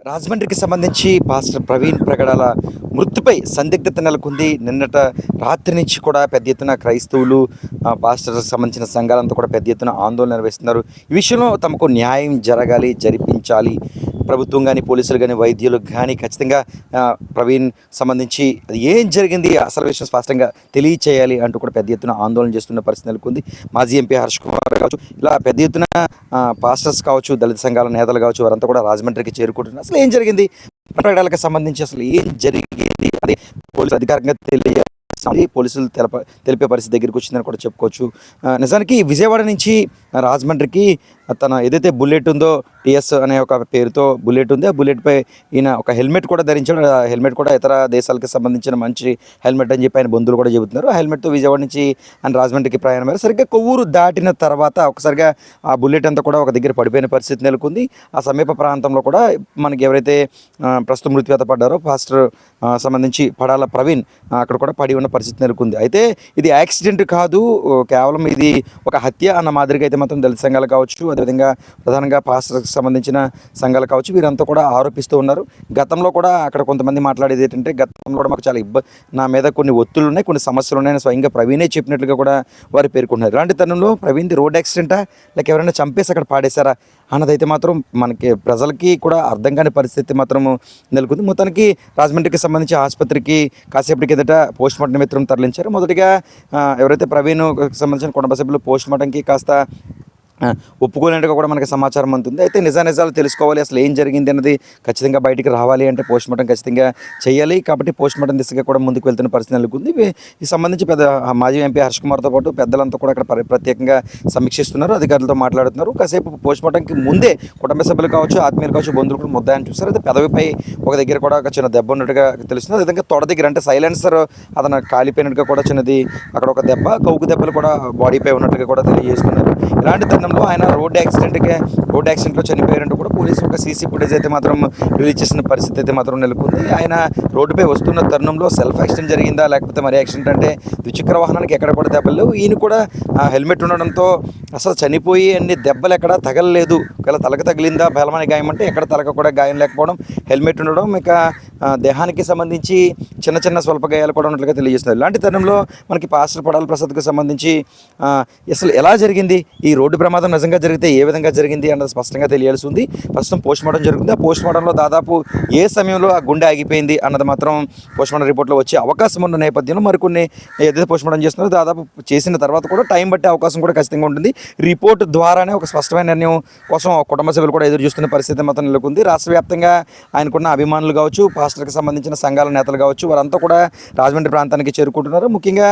రాజమండ్రికి సంబంధించి పాస్టర్ ప్రవీణ్ ప్రగడాల మృతిపై సందిగ్ధత నెలకొంది. నిన్నట రాత్రి నుంచి కూడా పెద్ద ఎత్తున క్రైస్తవులు, పాస్టర్లకు సంబంధించిన సంఘాలంతా కూడా పెద్ద ఎత్తున ఆందోళన నిర్వహిస్తున్నారు. ఈ విషయంలో తమకు న్యాయం జరగాలి, జరిపించాలి. ప్రభుత్వం కానీ, పోలీసులు కానీ, వైద్యులు కానీ ఖచ్చితంగా ప్రవీణ్ సంబంధించి అది ఏం జరిగింది, అసలు విషయం స్పష్టంగా తెలియచేయాలి అంటూ కూడా పెద్ద ఎత్తున ఆందోళన చేస్తున్న పరిస్థితి నెలకొంది. మాజీ ఎంపీ హర్ష్ కుమార్ కావచ్చు, ఇలా పెద్ద ఎత్తున పాస్టర్స్ కావచ్చు, దళిత సంఘాల నేతలు కావచ్చు, వారంతా కూడా రాజమండ్రికి చేరుకుంటున్నారు. అసలు ఏం జరిగింది, ప్రకటనలకు సంబంధించి అసలు ఏం జరిగింది అది పోలీసులు అధికారికంగా పోలీసులు తెలిపే పరిస్థితి దగ్గరికి వచ్చిందని కూడా చెప్పుకోవచ్చు. నిజానికి విజయవాడ నుంచి రాజమండ్రికి తన ఏదైతే బుల్లెట్ ఉందో, టిఎస్ అనే ఒక పేరుతో బుల్లెట్ ఉంది, ఆ బుల్లెట్పై ఈయన ఒక హెల్మెట్ కూడా ధరించాడు. ఆ హెల్మెట్ కూడా ఇతర దేశాలకు సంబంధించిన మంచి హెల్మెట్ అని చెప్పి ఆయన బంధువులు కూడా చెబుతున్నారు. ఆ హెల్మెట్తో విజయవాడ నుంచి ఆయన రాజమండ్రికి ప్రయాణం అయ్యారు. సరిగ్గా కొవ్వూరు దాటిన తర్వాత ఒకసారిగా ఆ బుల్లెట్ అంతా కూడా ఒక దగ్గర పడిపోయిన పరిస్థితి నెలకొంది. ఆ సమీప ప్రాంతంలో కూడా మనకి ఎవరైతే ప్రస్తుతం మృత్యువేత పడ్డారో పాస్టర్ సంబంధించి పడాల ప్రవీణ్ అక్కడ కూడా పడి ఉన్న పరిస్థితి నెలకొంది. అయితే ఇది యాక్సిడెంట్ కాదు, కేవలం ఇది ఒక హత్య అన్న మాదిరిగా అయితే మాత్రం దళిత సంఘాలు కావచ్చు, అదేవిధంగా ప్రధానంగా పాస్టర్కి సంబంధించిన సంఘాలు కావచ్చు, వీరంతా కూడా ఆరోపిస్తూ ఉన్నారు. గతంలో కూడా అక్కడ కొంతమంది మాట్లాడేది ఏంటంటే, గతంలో కూడా మాకు చాలా నా మీద కొన్ని ఒత్తులు ఉన్నాయి, కొన్ని సమస్యలు ఉన్నాయని స్వయంగా ప్రవీణే చెప్పినట్లుగా కూడా వారు పేర్కొంటున్నారు. ఇలాంటి తరుణంలో ప్రవీణ్ది రోడ్ యాక్సిడెంటా లేక ఎవరైనా చంపేసి అక్కడ పాడేశారా అన్నదైతే మాత్రం మనకి ప్రజలకి కూడా అర్థం కాని పరిస్థితి మాత్రం నెలకొంది. మొత్తానికి రాజమండ్రికి సంబంధించి ఆసుపత్రికి కాసేపటి కిందట పోస్ట్ మార్టం నిమిత్తం తరలించారు. మొదటిగా ఎవరైతే ప్రవీణ్ సంబంధించిన కుటుంబ సభ్యులు పోస్ట్ మార్టంకి కాస్త ఒప్పుకోలేనట్టుగా కూడా మనకి సమాచారం అందుతుంది. అయితే నిజాలు తెలుసుకోవాలి, అసలు ఏం జరిగింది అన్నది ఖచ్చితంగా బయటికి రావాలి అంటే పోస్ట్ మార్టం ఖచ్చితంగా చేయాలి. కాబట్టి పోస్ట్ మార్టం దిశగా కూడా ముందుకు వెళ్తున్న పరిస్థితి నెలకొంది. ఈ సంబంధించి మాజీ ఎంపీ హర్ష్ కుమార్తో పాటు పెద్దలంతా కూడా అక్కడ ప్రత్యేకంగా సమీక్షిస్తున్నారు, అధికారులతో మాట్లాడుతున్నారు. కాసేపు పోస్ట్ మార్టంకి ముందే కుటుంబ సభ్యులు కావచ్చు, ఆత్మీయులు కావచ్చు, బంధువులు కూడా ముద్దాయని చూస్తారు. అయితే పెదవిపై ఒక దగ్గర కూడా ఒక చిన్న దెబ్బ ఉన్నట్టుగా తెలుస్తుంది. అదేవిధంగా తొడ దగ్గర అంటే సైలెన్సర్ అతను కాలిపోయినట్టుగా కూడా చిన్నది అక్కడ ఒక దెబ్బ, కౌకు దెబ్బలు కూడా బాడీపై ఉన్నట్టుగా కూడా తెలియజేస్తున్నారు. ఇలాంటి తరుణంలో ఆయన రోడ్ యాక్సిడెంట్లో చనిపోయారంటూ కూడా పోలీసులు ఒక సీసీ ఫుటేజ్ అయితే మాత్రం రిలీజ్ చేసిన పరిస్థితి అయితే మాత్రం నెలకొంది. ఆయన రోడ్డుపై వస్తున్న తరుణంలో సెల్ఫ్ యాక్సిడెంట్ జరిగిందా లేకపోతే మరి యాక్సిడెంట్ అంటే ద్విచక్ర వాహనానికి ఎక్కడ కూడా దెబ్బలు లేవు. ఈయన కూడా హెల్మెట్ ఉండడంతో అసలు చనిపోయి అన్ని దెబ్బలు ఎక్కడ తగలలేదు. ఒకవేళ తలకు తగిలిందా బలమైన గాయం అంటే ఎక్కడ తలకు కూడా గాయం లేకపోవడం, హెల్మెట్ ఉండడం, ఇక దేహానికి సంబంధించి చిన్న స్వల్ప గాయాలు కూడా ఉన్నట్లుగా తెలియజేస్తున్నారు. ఇలాంటి తరుణంలో మనకి పాస్టర్ పడాల ప్రసాద్కి సంబంధించి అసలు ఎలా జరిగింది, ఈ రోడ్డు ప్రమాదం నిజంగా జరిగితే ఏ విధంగా జరిగింది అన్నది స్పష్టంగా తెలియాల్సి ఉంది. ప్రస్తుతం పోస్ట్ మార్టం జరుగుతుంది. ఆ పోస్ట్ మార్టంలో దాదాపు ఏ సమయంలో ఆ గుండె ఆగిపోయింది అన్నది మాత్రం పోస్ట్ మార్టం రిపోర్ట్లో వచ్చే అవకాశం ఉన్న నేపథ్యంలో మరికొన్ని ఏదైతే పోస్ట్ మార్టం చేస్తున్నారో దాదాపు చేసిన తర్వాత కూడా టైం బట్టే అవకాశం కూడా ఖచ్చితంగా ఉంటుంది. రిపోర్ట్ ద్వారానే ఒక స్పష్టమైన నిర్ణయం కోసం కుటుంబ సభ్యులు కూడా ఎదురు చూస్తున్న పరిస్థితి మాత్రం నెలకొంది. రాష్ట్ర వ్యాప్తంగా ఆయనకున్న అభిమానులు కావచ్చు, పాస్టర్కి సంబంధించిన సంఘాల నేతలు కావచ్చు, వారంతా కూడా రాజమండ్రి ప్రాంతానికి చేరుకుంటున్నారు. ముఖ్యంగా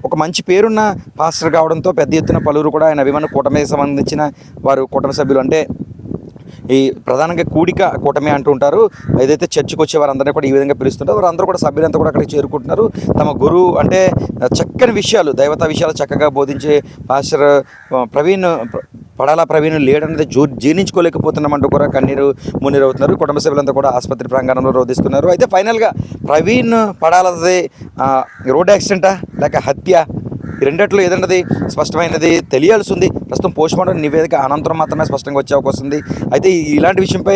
ఒక మంచి పేరున్న పాస్టర్ కావడంతో పెద్ద ఎత్తున పలువురు కూడా ఆయన అభిమాన కూటమికి సంబంధించిన వారు కుటుంబ సభ్యులు అంటే ఈ ప్రధానంగా కూటమి అంటూ ఉంటారు. ఏదైతే చర్చికి వచ్చే వారందరినీ కూడా ఈ విధంగా పిలుస్తుంటారు. వారందరూ కూడా సభ్యులంతా కూడా అక్కడికి చేరుకుంటున్నారు. తమ గురువు అంటే చక్కని విషయాలు, దైవతా విషయాలు చక్కగా బోధించే పాస్టర్ పడాల ప్రవీణ్ లేడనేది జీర్ణించుకోలేకపోతున్నామంటూ కూడా కన్నీరు మున్నీరు అవుతున్నారు. కుటుంబ సభ్యులంతా కూడా ఆసుపత్రి ప్రాంగణంలో రోధిస్తున్నారు. అయితే ఫైనల్గా ప్రవీణ్ పడాలది రోడ్ యాక్సిడెంటా లేక హత్య, ఈ రెండిట్లో ఏదన్నది స్పష్టమైనది తెలియాల్సి ఉంది. ప్రస్తుతం పోస్ట్ మార్టం నివేదిక అనంతరం మాత్రమే స్పష్టంగా వచ్చే అవకాశం ఉంది. అయితే ఇలాంటి విషయంపై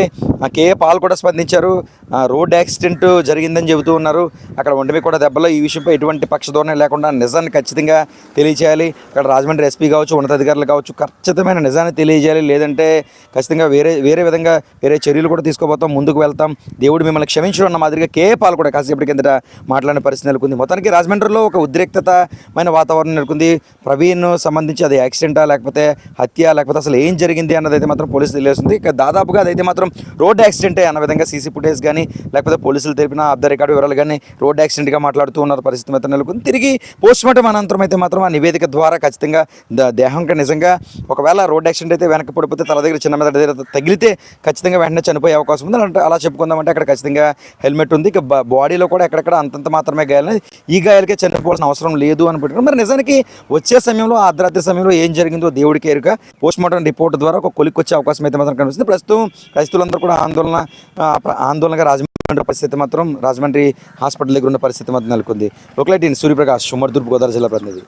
కేఏ పాల్ కూడా స్పందించారు. రోడ్ యాక్సిడెంట్ జరిగిందని చెబుతూ ఉన్నారు. అక్కడ ఒంటిమి కూడా దెబ్బలో ఈ విషయంపై ఎటువంటి పక్షధోరణి లేకుండా నిజాన్ని ఖచ్చితంగా తెలియజేయాలి. అక్కడ రాజమండ్రి ఎస్పీ కావచ్చు, ఉన్నతాధికారులు కావచ్చు, ఖచ్చితమైన నిజాన్ని తెలియజేయాలి. లేదంటే ఖచ్చితంగా వేరే విధంగా వేరే చర్యలు కూడా తీసుకోబోతాం, ముందుకు వెళ్తాం, దేవుడు మిమ్మల్ని క్షమించడం అన్న మాదిరిగా కేఏ పాల్ కూడా కాసేపటి కిందట మాట్లాడిన పరిస్థితి నెలకొంది. మొత్తానికి రాజమండ్రిలో ఒక ఉద్రిక్తమైన వాతావరణం నెలకొంది. ప్రవీణ్ సంబంధించి అది యాక్సిడెంటా లేకపోతే హత్య లేకపోతే అసలు ఏం జరిగింది అన్నదైతే మాత్రం పోలీసులు తెలియజేస్తుంది. ఇక దాదాపుగా అదైతే మాత్రం రోడ్ యాక్సిడెంటే అన్న విధంగా సీసీ ఫుటేజ్ కానీ లేకపోతే పోలీసులు తెలిపిన ఆఫ్ ద రికార్డు వివరాలు కానీ రోడ్ యాక్సిడెంట్గా మాట్లాడుతూ ఉన్న పరిస్థితి మాత్రం నెలకొంది. తిరిగి పోస్ట్ మార్టం అనంతరం అయితే మాత్రం ఆ నివేదిక ద్వారా ఖచ్చితంగా దేహంకి నిజంగా ఒకవేళ రోడ్ యాక్సిడెంట్ అయితే వెనక్కి పడిపోతే తల దగ్గర చిన్న మీద తగిలితే ఖచ్చితంగా వెంటనే చనిపోయే అవకాశం ఉంది. అంటే అలా చెప్పుకుందామంటే అక్కడ ఖచ్చితంగా హెల్మెట్ ఉంది. ఇక బాడీలో కూడా ఎక్కడెక్కడ అంతంత మాత్రమే గాయాలని, ఈ గాయాలకే చనిపోవాల్సిన అవసరం లేదు అని పెట్టుకున్నారు. మరి నిజానికి వచ్చే సమయంలో అర్ధరాత్రి సమయంలో ఏం జరిగిందో దేవుడికి ఎరుక. పోస్ట్ మార్టం రిపోర్ట్ ద్వారా ఒక కొలిక్కి వచ్చే అవకాశం అయితే మాత్రం కనిపిస్తుంది. ప్రస్తుతం క్రైస్తవులందరూ కూడా ఆందోళనగా రాజమండ్రి పరిస్థితి మాత్రం రాజమండ్రి హాస్పిటల్ దగ్గర ఉన్న పరిస్థితి మాత్రం నెలకొంది. లోకలైట్ సూర్యప్రకాష్, ఉమ్మడి తూర్పు గోదావరి జిల్లా ప్రతినిధి.